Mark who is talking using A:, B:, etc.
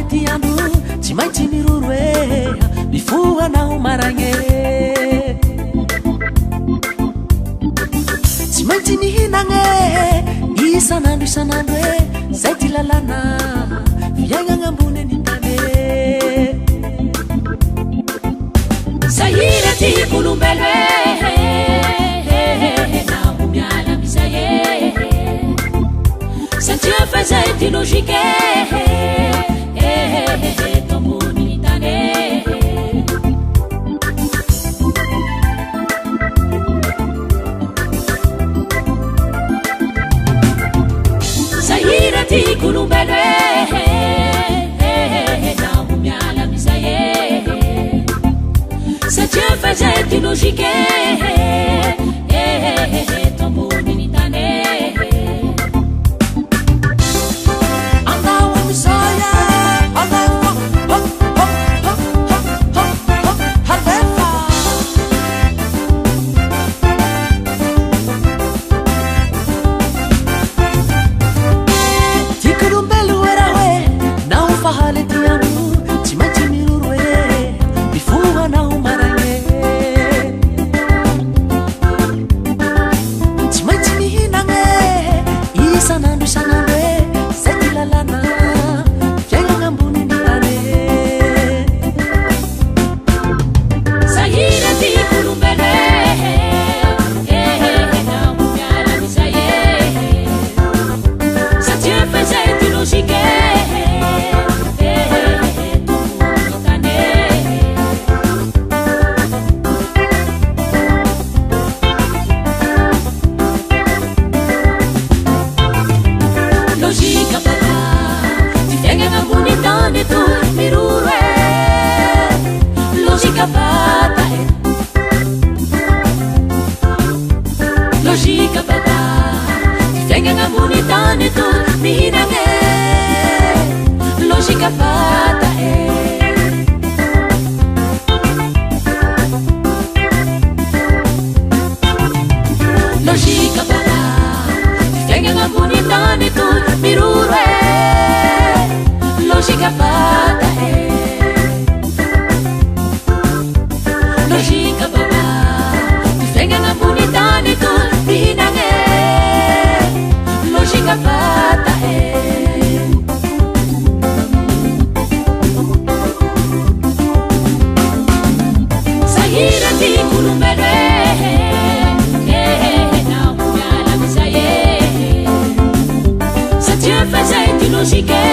A: tiandro tsy maintsy miroro e mifoanao maragny tsy maintsy mihinagna isanandro e zay ty lalana fiainagna ambony tany
B: sahira ty kolombelo namo miala amizay satria fa zay ty logike tombony tany sahira ty kolombelo namo miala amizay satria fa zay ty logike tombony tany
A: andao amizay andao harefa ty kolombelo era hoe nao fahaly tiano tsy maintsy miroro e mifoanao maragny tsy maintsy mihinagna isanandro e zay ty lalana fiainagna ambony tany
B: sahira ty kolombelo namo miala amizay satria fa zay ty logike tombony tany logika baba ty fiainagna ambony tany to miroro logika bata logika baba ty fiainagna ambony tany to mihinagna logika bata logika baba ty fiainagna ambony tany to miroro logika bata logika baba ty fiainagna ambony tany to mihinagna logika bata sahira ty kolombelo namo miala amizay satria fa zay ty logike